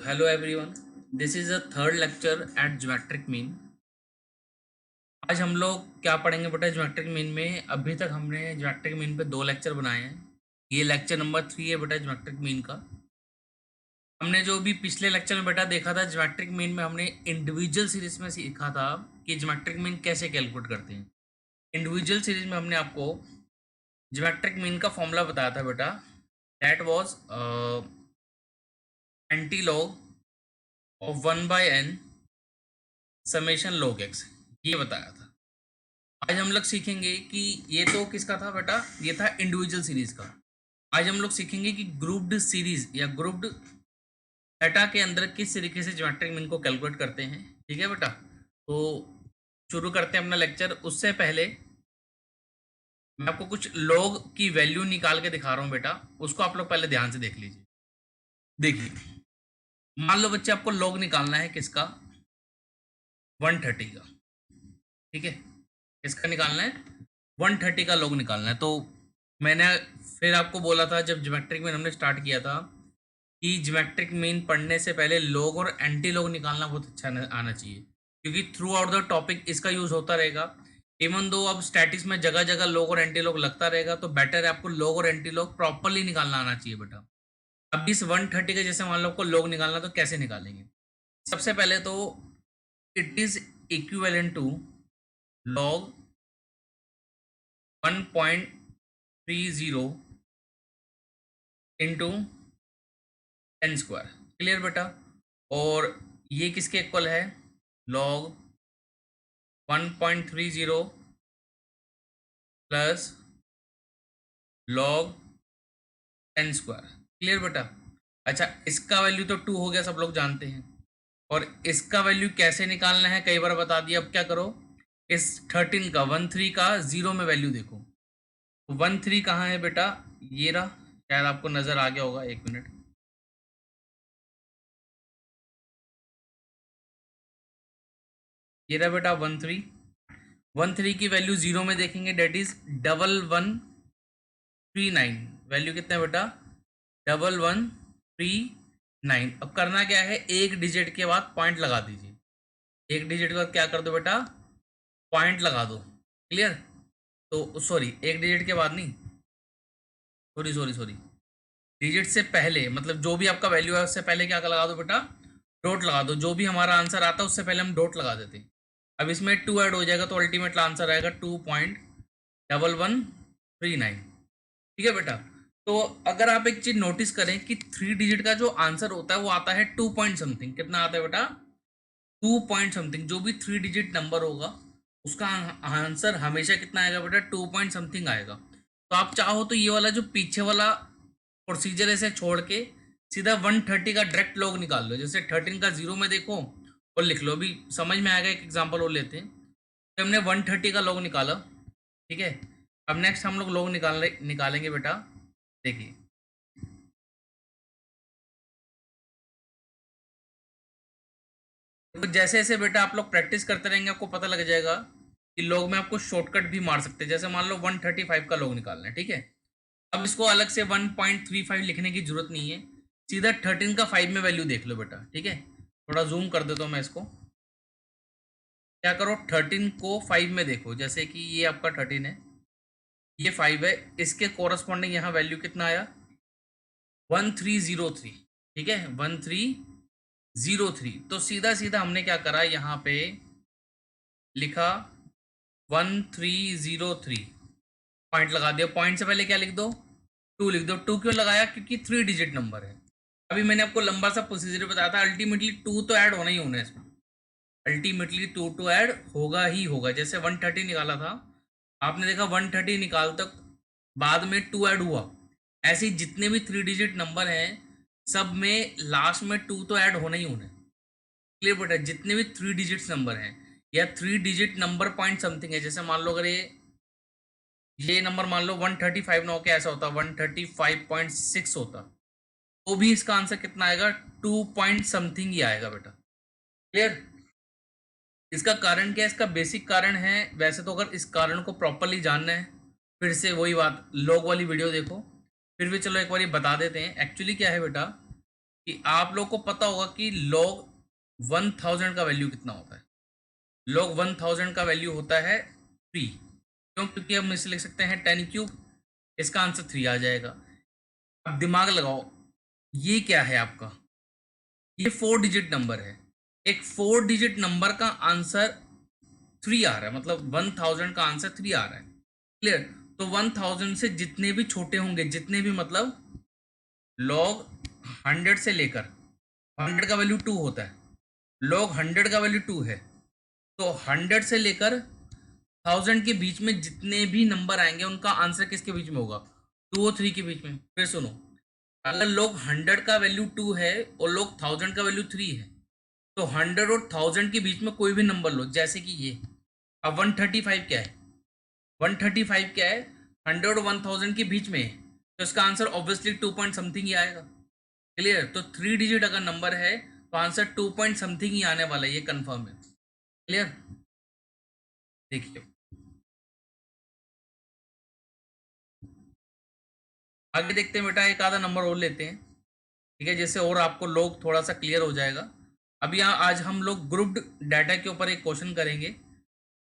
Hello everyone, this is the third lecture at Geometric Mean। आज हम लोग क्या पढ़ेंगे बेटा ज्योमेट्रिक मीन में। अभी तक हमने ज्योमेट्रिक मीन पे 2 लेक्चर बनाए हैं। ये लेक्चर नंबर 3 है बेटा ज्योमेट्रिक मीन का। हमने जो भी पिछले लेक्चर में बेटा देखा था ज्योमेट्रिक मीन में, हमने इंडिविजुअल सीरीज में सीखा था कि ज्योमेट्रिक मीन कैसे कैलकुलेट करते हैं। इंडिविजुअल सीरीज में हमने आपको ज्योमेट्रिक मीन का फॉर्मूला बताया था बेटा, that was anti log of 1/n summation log x, ये बताया था। आज हम लोग सीखेंगे कि ये तो किसका था बेटा, ये था इंडिविजुअल सीरीज का। आज हम लोग सीखेंगे कि ग्रुप्ड सीरीज या ग्रुप्ड डाटा के अंदर किस तरीके से ज्योमेट्रिक मीन को कैलकुलेट करते हैं। ठीक है बेटा, तो शुरू करते हैं अपना लेक्चर। उससे पहले मैं आपको कुछ लॉग की वैल्यू निकाल के दिखा रहा हूँ बेटा, उसको आप लोग पहले ध्यान से देख लीजिए। देखिए, मान लो बच्चे आपको लॉग निकालना है किसका, 130 का। ठीक है, इसका निकालना है 130 का लॉग निकालना है। तो मैंने फिर आपको बोला था जब ज्योमेट्रिक मीन हमने स्टार्ट किया था कि ज्योमेट्रिक मीन पढ़ने से पहले लॉग और एंटी लॉग निकालना बहुत अच्छा आना चाहिए, क्योंकि थ्रू आउट द टॉपिक इसका यूज होता रहेगा। इवन दो अब स्टैटिक्स में जगह जगह लॉग और एंटी लॉग लगता रहेगा, तो बेटर है आपको लॉग और एंटी लॉग प्रॉपरली निकालना आना चाहिए बेटा। अब इस 130 के जैसे मान लो आपको लॉग निकालना, तो कैसे निकालेंगे। सबसे पहले तो it is equivalent to log 1.30 into 10 square. Clear बेटा, और ये किसके इक्वल है, log 1.30 plus log 10 square. Clear बेटा। अच्छा, इसका वैल्यू तो 2 हो गया, सब लोग जानते हैं। और इसका वैल्यू कैसे निकालना है कई बार बता दिया। अब क्या करो, इस 13 का 13 का 0 में वैल्यू देखो। 13 कहाँ है बेटा, ये रहा, शायद आपको नजर आ गया होगा, 1 मिनट। ये रहा बेटा 13 की वैल्यू 0 में देखेंगे, डेट इज 1139। वैल्यू कितना है बेटा, 1139। अब करना क्या है, एक डिजिट के बाद पॉइंट लगा दीजिए। एक डिजिट के बाद क्या कर दो बेटा, पॉइंट लगा दो। क्लियर। तो सॉरी, एक डिजिट के बाद नहीं, सॉरी सॉरी सॉरी, डिजिट से पहले, मतलब जो भी आपका वैल्यू है उससे पहले क्या लगा दो बेटा, डॉट लगा दो। जो भी हमारा आंसर आता है उससे पहले हम डॉट लगा देते हैं। अब इसमें 2 ऐड हो जाएगा तो अल्टीमेट आंसर आएगा 2.1139। ठीक है बेटा। तो अगर आप एक चीज नोटिस करें कि 3 डिजिट का जो आंसर होता है वो आता है 2 पॉइंट समथिंग। कितना आता है बेटा, 2 पॉइंट समथिंग। जो भी 3 डिजिट नंबर होगा उसका आंसर हमेशा कितना आएगा बेटा, 2 पॉइंट समथिंग आएगा। तो आप चाहो तो ये वाला जो पीछे वाला प्रोसीजर ऐसे छोड़ के सीधा 130 का डायरेक्ट लॉग निकाल लो। जैसे 13 का 0 में देखो और लिख लो। अभी समझ में आएगा, एक एग्जांपल और लेते हैं। तो हमने 130 का लॉग निकाला, ठीक है। अब नेक्स्ट हम लोग लॉग निकालेंगे बेटा। देखिए, तो जैसे जैसे बेटा आप लोग प्रैक्टिस करते रहेंगे आपको पता लग जाएगा कि लॉग में आपको शॉर्टकट भी मार सकते हैं। जैसे मान लो 135 का लॉग निकालना है, ठीक है। अब इसको अलग से 1.35 लिखने की जरूरत नहीं है, सीधा 13 का 5 में वैल्यू देख लो बेटा। ठीक है, थोड़ा जूम कर देता हूँ मैं इसको। क्या करो, 13 को 5 में देखो। जैसे कि ये आपका 13 है, ये 5 है, इसके कोरस्पॉन्डिंग यहाँ वैल्यू कितना आया, 1303। ठीक है, 1303। तो सीधा सीधा हमने क्या करा, यहाँ पे लिखा 1303, पॉइंट लगा दिया। पॉइंट से पहले क्या लिख दो, 2 लिख दो। 2 क्यों लगाया, क्योंकि 3 डिजिट नंबर है। अभी मैंने आपको लंबा सा प्रोसीजर बताया था, अल्टीमेटली 2 तो ऐड होना ही होना है इसमें। अल्टीमेटली 2 तो ऐड होगा ही होगा। जैसे 130 निकाला था, आपने देखा 130 निकाल तक बाद में 2 ऐड हुआ। ऐसे ही जितने भी 3 डिजिट नंबर हैं सब में लास्ट में 2 तो ऐड होना ही होना है। क्लियर बेटा, जितने भी 3 डिजिट्स नंबर हैं या 3 डिजिट नंबर पॉइंट समथिंग है। जैसे मान लो अगर ये नंबर मान लो 135 ना होकर ऐसा होता 135.6 होता, तो भी इसका आंसर कितना आएगा, 2 पॉइंट समथिंग ही आएगा बेटा। क्लियर। इसका कारण क्या है, इसका बेसिक कारण है, वैसे तो अगर इस कारण को प्रॉपरली जानना है फिर से वही बात, लॉग वाली वीडियो देखो। फिर भी चलो एक बार बता देते हैं एक्चुअली क्या है बेटा, कि आप लोग को पता होगा कि log 1000 का वैल्यू कितना होता है। log 1000 का वैल्यू होता है 3। क्यों? क्योंकि हम इसे लिख सकते हैं 10 क्यूब, इसका आंसर 3 आ जाएगा। अब दिमाग लगाओ, ये क्या है आपका? ये 4 डिजिट नंबर है। एक 4 डिजिट नंबर का आंसर 3 आ रहा है, मतलब 1000 का आंसर 3 आ रहा है। क्लियर? तो 1000 से जितने भी छोटे होंगे, जितने भी मतलब log 100 से लेकर 100 का वैल्यू 2 होता है, log 100 का वैल्यू 2 है, तो 100 से लेकर 1000 के बीच में जितने भी नंबर आएंगे उनका आंसर किसके बीच में होगा? 2 और 3 के बीच में। फिर सुनो, अगर log 100 का वैल्यू 2 है और log 1000 का वैल्यू 3 है, तो 100 और 1000 के बीच में कोई भी नंबर लो, जैसे कि ये। अब 135 क्या है? 135 क्या है? 100 और 1000 के बीच में है, तो इसका आंसर ऑब्वियसली 2 पॉइंट समथिंग ही आएगा। क्लियर? तो 3 डिजिट अगर नंबर है तो आंसर 2 पॉइंट समथिंग ही आने वाला है, ये कंफर्म है। क्लियर? देखिए आगे देखते हैं बेटा, एक आधा नंबर और लेते हैं, ठीक है, जिससे और आपको लोग थोड़ा सा क्लियर हो जाएगा। अब यहाँ आज हम लोग ग्रुप्ड डाटा के ऊपर एक क्वेश्चन करेंगे।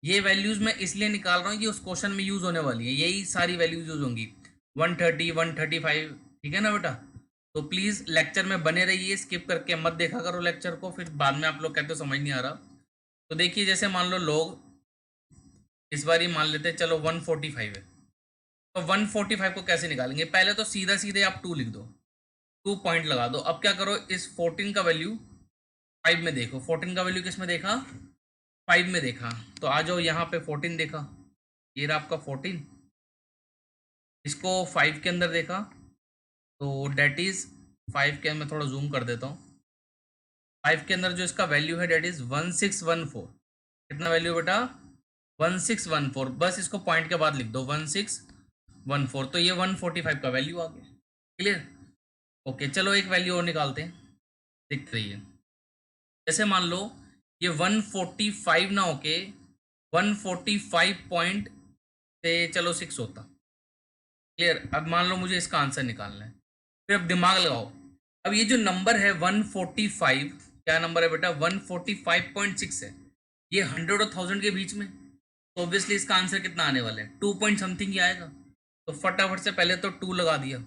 ये वैल्यूज मैं इसलिए निकाल रहा हूँ, ये उस क्वेश्चन में यूज होने वाली है, यही सारी वैल्यूज यूज होंगी। 130, 135, ठीक है ना बेटा? तो प्लीज लेक्चर में बने रहिए, स्किप करके मत देखा करो लेक्चर को, फिर बाद में आप लोग कहते हो समझ नहीं आ रहा। तो देखिए, जैसे मान लो लोग इस बार ही मान लेते हैं, चलो 145 है, तो 145 को कैसे निकालेंगे? पहले तो सीधा सीधे आप 2 लिख दो, 2 पॉइंट लगा दो। अब क्या करो, इस 14 का वैल्यू 5 में देखो। 14 का वैल्यू किस में देखा? 5 में देखा। तो आ जाओ यहाँ पे 14 देखा, ये रहा आपका 14। इसको 5 के अंदर देखा, तो डेट इज 5 के, मैं थोड़ा जूम कर देता हूँ। 5 के अंदर जो इसका वैल्यू है डेट इज 1614। कितना वैल्यू बेटा? 1614। बस इसको पॉइंट के बाद लिख दो 1614, तो ये 145 का वैल्यू आ गया। क्लियर? ओके, चलो एक वैल्यू और निकालते हैं, दिख रही है। जैसे मान लो ये 145 ना होके 145 पॉइंट से चलो 6 होता। क्लियर? अब मान लो मुझे इसका आंसर निकालना है, फिर अब दिमाग लगाओ। अब ये जो नंबर है 145, क्या नंबर है बेटा? 145.6 है। ये 100 और 1000 के बीच में, तो ऑब्वियसली इसका आंसर कितना आने वाला है? 2 पॉइंट समथिंग ही आएगा। तो फटाफट से पहले तो 2 लगा दिया।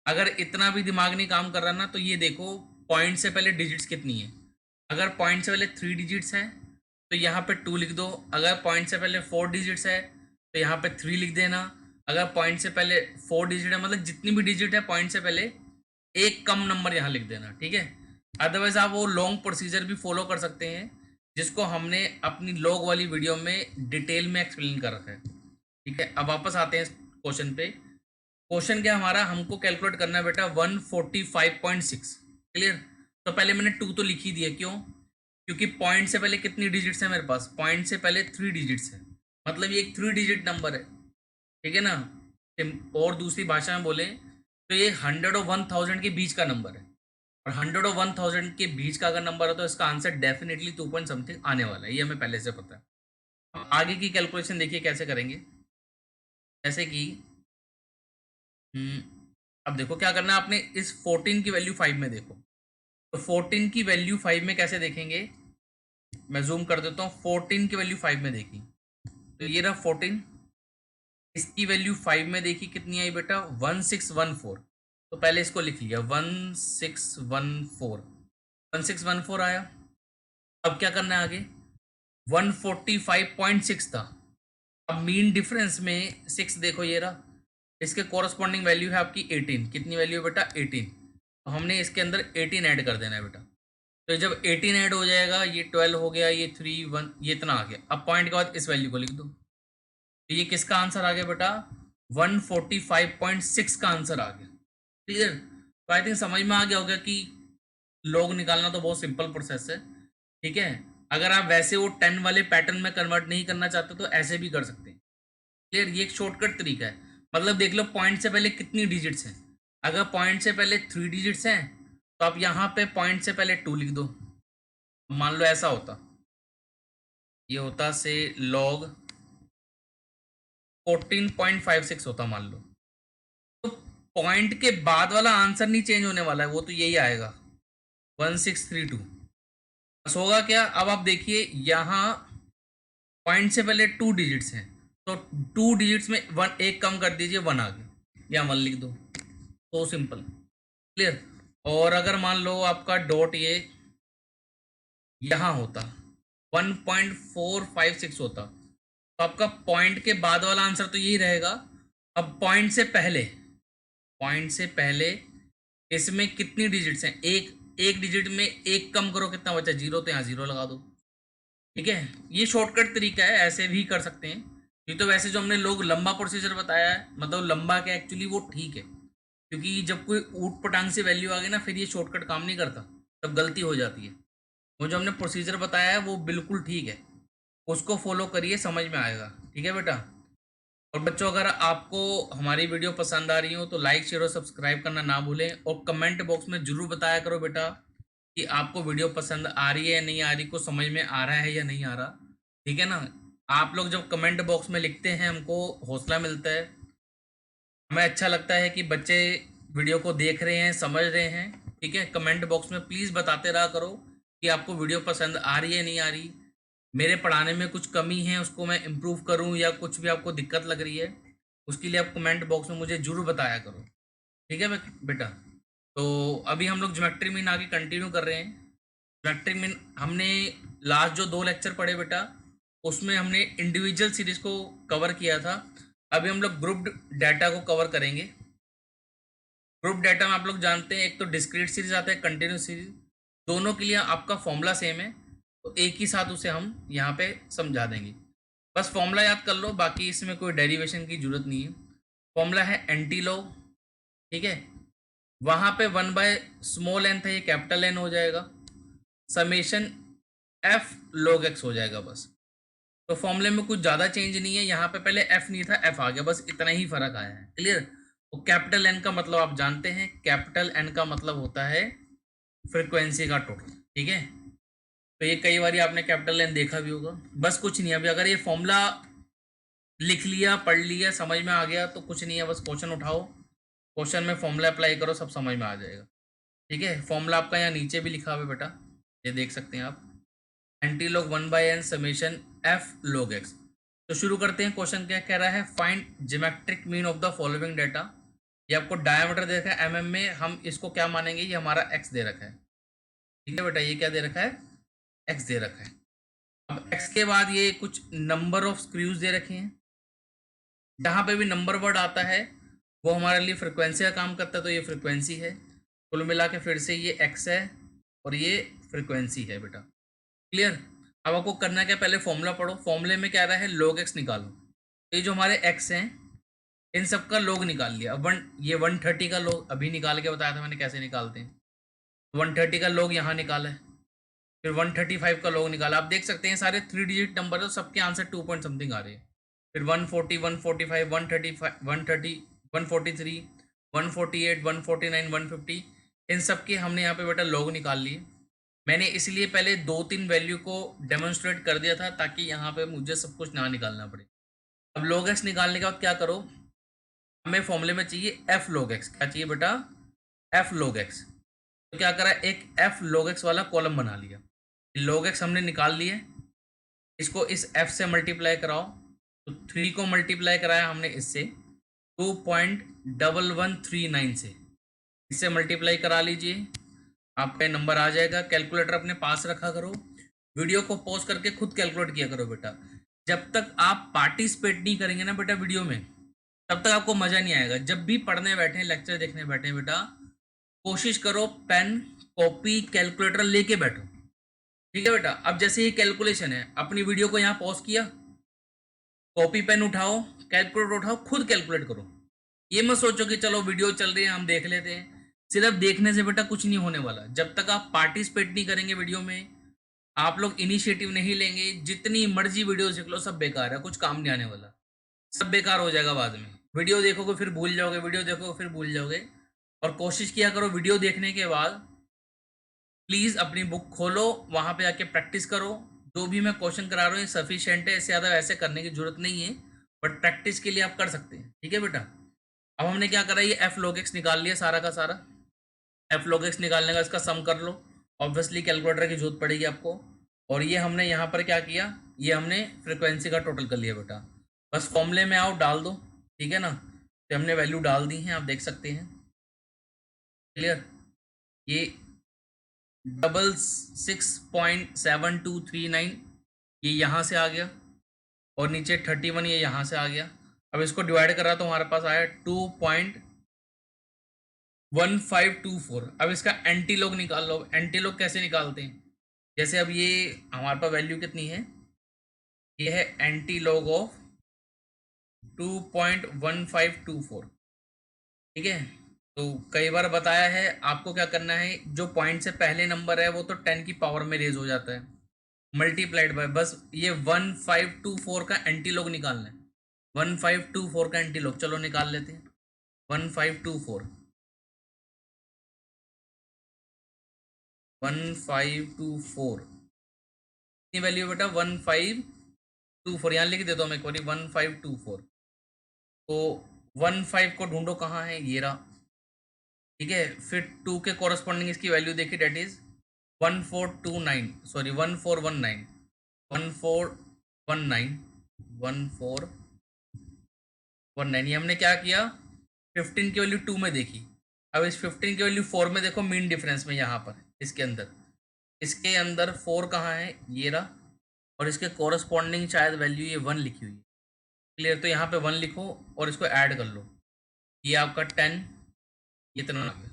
अगर इतना भी दिमाग नहीं काम कर रहा ना, तो ये देखो पॉइंट से पहले डिजिट्स कितनी है। अगर पॉइंट से पहले 3 डिजिट्स है तो यहाँ पे 2 लिख दो। अगर पॉइंट से पहले 4 डिजिट्स है तो यहाँ पे 3 लिख देना। अगर पॉइंट से पहले 4 डिजिट है, मतलब जितनी भी डिजिट है पॉइंट से पहले, एक कम नंबर यहाँ लिख देना, ठीक है? अदरवाइज आप वो लॉन्ग प्रोसीजर भी फॉलो कर सकते हैं, जिसको हमने अपनी लॉग वाली वीडियो में डिटेल में एक्सप्लेन कर रखा है। ठीक है, अब वापस आते हैं क्वेश्चन पे। क्वेश्चन क्या हमारा? हमको कैलकुलेट करना है बेटा 145.6। क्लियर? तो पहले मैंने 2 तो लिख ही दिया, क्यों? क्योंकि पॉइंट से पहले कितनी डिजिट्स है मेरे पास? पॉइंट से पहले 3 डिजिट्स है, मतलब ये एक 3 डिजिट नंबर है, ठीक है ना? और दूसरी भाषा में बोले तो ये 100 और 1000 के बीच का नंबर है, और 100 और 1000 के बीच का अगर नंबर है तो इसका आंसर डेफिनेटली 2 पॉइंट समथिंग आने वाला है, ये हमें पहले से पता है। अब आगे की कैलकुलेशन देखिए कैसे करेंगे। जैसे कि हम्म, अब देखो क्या करना है आपने, इस 14 की वैल्यू 5 में देखो। तो 14 की वैल्यू 5 में कैसे देखेंगे? मैं जूम कर देता हूँ। 14 की वैल्यू 5 में देखी, तो ये रहा 14। इसकी वैल्यू 5 में देखी, कितनी आई बेटा? 1614। तो पहले इसको लिख लिया 1614, 1614 आया। अब क्या करना है आगे? 145.6 था। अब मीन डिफरेंस में 6 देखो, ये रहा। इसके कॉरस्पॉन्डिंग वैल्यू है आपकी 18। कितनी वैल्यू है बेटा? 18। तो हमने इसके अंदर 18 ऐड कर देना है बेटा। तो जब 18 ऐड हो जाएगा, ये 12 हो गया, ये 3 1, ये इतना आ गया। अब पॉइंट के बाद इस वैल्यू को लिख दो। तो ये किसका आंसर आ गया बेटा? 145.6 का आंसर आ गया। क्लियर? तो आई थिंक समझ में आ गया होगा कि लॉग निकालना तो बहुत सिंपल प्रोसेस है, ठीक है? अगर आप वैसे वो 10 वाले पैटर्न में कन्वर्ट नहीं करना चाहते तो ऐसे भी कर सकते हैं। क्लियर? ये एक शॉर्टकट तरीका है। मतलब देख लो पॉइंट से पहले कितनी डिजिट्स हैं। अगर पॉइंट से पहले 3 डिजिट्स हैं तो आप यहाँ पे पॉइंट से पहले 2 लिख दो। मान लो ऐसा होता, ये होता से लॉग 14.56 होता मान लो, तो पॉइंट के बाद वाला आंसर नहीं चेंज होने वाला है, वो तो यही आएगा। 1632 बस होगा क्या। अब आप देखिए यहाँ पॉइंट से पहले 2 डिजिट्स हैं, तो 2 डिजिट्स में वन एक कम कर दीजिए, 1 आ गया, या 1 लिख दो, तो सिंपल, क्लियर। और अगर मान लो आपका डॉट ये यहाँ होता, 1.456 होता, तो आपका पॉइंट के बाद वाला आंसर तो यही रहेगा। अब पॉइंट से पहले इसमें कितनी डिजिट्स हैं, एक डिजिट में एक कम करो, कितना बचा, 0, तो यहाँ 0 लगा दो, ठीक है। ये शॉर्टकट तरीका है, ऐसे भी कर सकते हैं। ये तो वैसे जो हमने लोग लंबा प्रोसीजर बताया है, मतलब लंबा क्या, एक्चुअली वो ठीक है, क्योंकि जब कोई ऊट पटांग से वैल्यू आ गई ना, फिर ये शॉर्टकट काम नहीं करता, तब गलती हो जाती है। वो जो हमने प्रोसीजर बताया है वो बिल्कुल ठीक है, उसको फॉलो करिए, समझ में आएगा, ठीक है बेटा। और बच्चों, अगर आपको हमारी वीडियो पसंद आ रही हो तो लाइक शेयर और सब्सक्राइब करना ना भूलें, और कमेंट बॉक्स में जरूर बताया करो बेटा कि आपको वीडियो पसंद आ रही है या नहीं आ रही, को समझ में आ रहा है या नहीं आ रहा, ठीक है ना। आप लोग जब कमेंट बॉक्स में लिखते हैं, हमको हौसला मिलता है, हमें अच्छा लगता है कि बच्चे वीडियो को देख रहे हैं, समझ रहे हैं, ठीक है। कमेंट बॉक्स में प्लीज़ बताते रहा करो कि आपको वीडियो पसंद आ रही है नहीं आ रही, मेरे पढ़ाने में कुछ कमी है उसको मैं इम्प्रूव करूं, या कुछ भी आपको दिक्कत लग रही है, उसके लिए आप कमेंट बॉक्स में मुझे जरूर बताया करो, ठीक है बेटा। तो अभी हम लोग ज्योमेट्री मीन आगे कंटिन्यू कर रहे हैं। ज्योमेट्री मीन हमने लास्ट जो 2 लेक्चर पढ़े बेटा, उसमें हमने इंडिविजुअल सीरीज को कवर किया था। अभी हम लोग ग्रुप डाटा को कवर करेंगे। ग्रुप डाटा में आप लोग जानते हैं, एक तो डिस्क्रीट सीरीज आता है, कंटिन्यूस सीरीज, दोनों के लिए आपका फॉर्मूला सेम है, तो एक ही साथ उसे हम यहाँ पे समझा देंगे। बस फॉर्मूला याद कर लो, बाकी इसमें कोई डेरिवेशन की जरूरत नहीं है। फॉर्मूला है एंटी लॉग, ठीक है। वहाँ पे 1/स्मॉल एन था, ये कैपिटल एन हो जाएगा, समेशन एफ लॉग एक्स हो जाएगा बस। तो फॉर्मूले में कुछ ज़्यादा चेंज नहीं है, यहाँ पे पहले एफ नहीं था, एफ आ गया, बस इतना ही फर्क आया है, क्लियर। तो कैपिटल एन का मतलब आप जानते हैं, कैपिटल एन का मतलब होता है फ्रीक्वेंसी का टोटल, ठीक है। तो ये कई बार आपने कैपिटल एन देखा भी होगा। बस कुछ नहीं, अभी अगर ये फॉर्मूला लिख लिया, पढ़ लिया, समझ में आ गया तो कुछ नहीं है, बस क्वेश्चन उठाओ, क्वेश्चन में फॉर्मूला अप्लाई करो, सब समझ में आ जाएगा, ठीक है। फॉर्मूला आपका यहाँ नीचे भी लिखा हुआ है बेटा, ये देख सकते हैं आप, anti log 1/n summation F log x. तो शुरू करते हैं। क्वेश्चन क्या कह रहा है, find geometric mean of the following data. ये आपको डायमीटर दे रखा है एमएम में, हम इसको क्या मानेंगे, ये हमारा एक्स दे रखा है, ठीक है बेटा। ये क्या दे रखा है, एक्स दे रखा है। अब एक्स के बाद ये कुछ नंबर ऑफ स्क्रूज दे रखे हैं, जहाँ पे भी नंबर वर्ड आता है वो हमारे लिए फ्रिक्वेंसी का काम करता है, तो ये फ्रिक्वेंसी है। कुल मिला के फिर से ये एक्स है और ये फ्रिक्वेंसी है बेटा, क्लियर। अब आपको करना क्या, पहले फॉर्मूला पढ़ो। फॉर्मूले में क्या रहा है, लॉग एक्स निकालो। ये जो हमारे एक्स हैं, इन सब का लॉग निकाल लिया। अब ये 130 का लॉग अभी निकाल के बताया था मैंने कैसे निकालते हैं। 130 का लॉग यहाँ निकाला है, फिर 135 का लॉग निकाला। आप देख सकते हैं सारे 3 डिजिट नंबर है, सबके आंसर 2 पॉइंट समथिंग आ रहे हैं। फिर 140, 145, 135, 130, 143, 148, 149, 150, इन सब के हमने यहाँ पे बेटा लॉग निकाल लिए। मैंने इसलिए पहले 2-3 वैल्यू को डेमोन्स्ट्रेट कर दिया था, ताकि यहाँ पे मुझे सब कुछ ना निकालना पड़े। अब log x निकालने के बाद क्या करो, हमें फॉर्मूले में चाहिए f log x। क्या चाहिए बेटा, f log x। तो क्या करा, एक f log x वाला कॉलम बना लिया। log x हमने निकाल लिए, इसको इस f से मल्टीप्लाई कराओ, तो 3 को मल्टीप्लाई कराया हमने इससे 2.1139 से, इससे मल्टीप्लाई करा लीजिए, आपका नंबर आ जाएगा। कैलकुलेटर अपने पास रखा करो, वीडियो को पॉज करके खुद कैलकुलेट किया करो बेटा। जब तक आप पार्टिसिपेट नहीं करेंगे ना बेटा वीडियो में, तब तक आपको मज़ा नहीं आएगा। जब भी पढ़ने बैठे, लेक्चर देखने बैठे बेटा, कोशिश करो पेन कॉपी कैलकुलेटर लेके बैठो, ठीक है बेटा। अब जैसे ये कैलकुलेशन है, अपनी वीडियो को यहाँ पॉज किया, कॉपी पेन उठाओ, कैलकुलेटर उठाओ, खुद कैलकुलेट करो। ये मत सोचो कि चलो वीडियो चल रही है हम देख लेते हैं, सिर्फ देखने से बेटा कुछ नहीं होने वाला। जब तक आप पार्टिसिपेट नहीं करेंगे वीडियो में, आप लोग इनिशिएटिव नहीं लेंगे, जितनी मर्जी वीडियो देख लो सब बेकार है, कुछ काम नहीं आने वाला, सब बेकार हो जाएगा बाद में। वीडियो देखोगे फिर भूल जाओगे, वीडियो देखोगे फिर भूल जाओगे। और कोशिश किया करो वीडियो देखने के बाद प्लीज़ अपनी बुक खोलो, वहाँ पे आके प्रैक्टिस करो। जो भी मैं क्वेश्चन करा रहा हूँ सफिशिएंट है, इससे ज़्यादा वैसे करने की जरूरत नहीं है, बट प्रैक्टिस के लिए आप कर सकते हैं, ठीक है बेटा। अब हमने क्या करा, ये एफ log x निकाल लिया सारा का सारा। एफ log x निकालने का इसका सम कर लो, ऑब्वियसली कैलकुलेटर की जरूरत पड़ेगी आपको। और ये हमने यहाँ पर क्या किया, ये हमने फ्रिक्वेंसी का टोटल कर लिया बेटा। बस फॉर्मूले में आओ, डाल दो, ठीक है ना। तो हमने वैल्यू डाल दी हैं, आप देख सकते हैं, क्लियर। ये 66.7239 ये यहाँ से आ गया, और नीचे 31 ये यहाँ से आ गया। अब इसको डिवाइड करा तो हमारे पास आया 2.1524। अब इसका एंटी लॉग निकाल लो। एंटी लॉग कैसे निकालते हैं, जैसे अब ये हमारे पास वैल्यू कितनी है, ये है एंटी लॉग ऑफ 2.1524, ठीक है। तो कई बार बताया है आपको क्या करना है, जो पॉइंट से पहले नंबर है वो तो 10 की पावर में रेज हो जाता है, मल्टीप्लाइड बाय, बस ये 1524 का एंटी लॉग निकालना है। 1524 का एंटी लॉग, चलो निकाल लेते हैं। 1524 कितनी वैल्यू बेटा, 1524, यहाँ लिख देता हूँ मैं एक बार, 1524। तो 15 को ढूंढो कहाँ है, ये रहा, ठीक है। फिर 2 के कॉरस्पॉन्डिंग इसकी वैल्यू देखी, डेट इज 1419, सॉरी 1419, 1419, 1419। ये हमने क्या किया, 15 की वैल्यू 2 में देखी। अब इस 15 की वैल्यू 4 में देखो, मीन डिफरेंस में यहाँ पर इसके अंदर 4 कहाँ है, ये रहा, और इसके कॉरस्पॉन्डिंग शायद वैल्यू ये 1 लिखी हुई है, क्लियर। तो यहाँ पे 1 लिखो और इसको ऐड कर लो, ये आपका 10 इतना आ गया,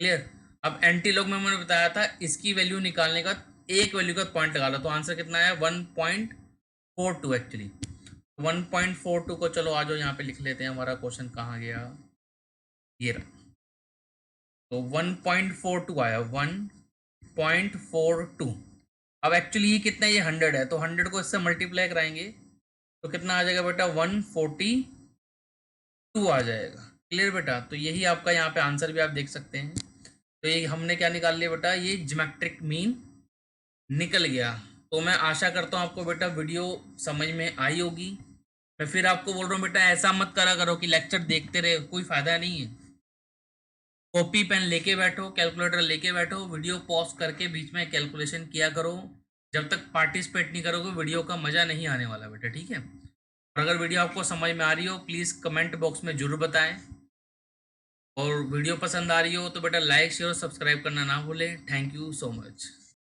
क्लियर। अब एंटी लॉग में मैंने बताया था इसकी वैल्यू निकालने का, एक वैल्यू का पॉइंट लगा लो, तो आंसर कितना है 1.42 एक्चुअली। 1.42 को चलो आ जाओ यहाँ पे लिख लेते हैं, हमारा क्वेश्चन कहाँ गया, ये रहा। तो 1.42 आया, 1.42। अब एक्चुअली ये कितना है, ये 100 है, तो 100 को इससे मल्टीप्लाई कराएंगे तो कितना आ जाएगा बेटा, 142 आ जाएगा, क्लियर बेटा। तो यही आपका यहाँ पे आंसर भी आप देख सकते हैं। तो ये हमने क्या निकाल लिया बेटा, ये ज्योमेट्रिक मीन निकल गया। तो मैं आशा करता हूँ आपको बेटा वीडियो समझ में आई होगी। मैं फिर आपको बोल रहा हूँ बेटा, ऐसा मत करा करो कि लेक्चर देखते रहे, कोई फायदा नहीं है। कॉपी पेन लेके बैठो, कैलकुलेटर लेके बैठो, वीडियो पॉज करके बीच में कैलकुलेशन किया करो। जब तक पार्टिसिपेट नहीं करोगे वीडियो का मज़ा नहीं आने वाला बेटा, ठीक है। और अगर वीडियो आपको समझ में आ रही हो प्लीज़ कमेंट बॉक्स में जरूर बताएं, और वीडियो पसंद आ रही हो तो बेटा लाइक शेयर और सब्सक्राइब करना ना भूलें। Thank you so much.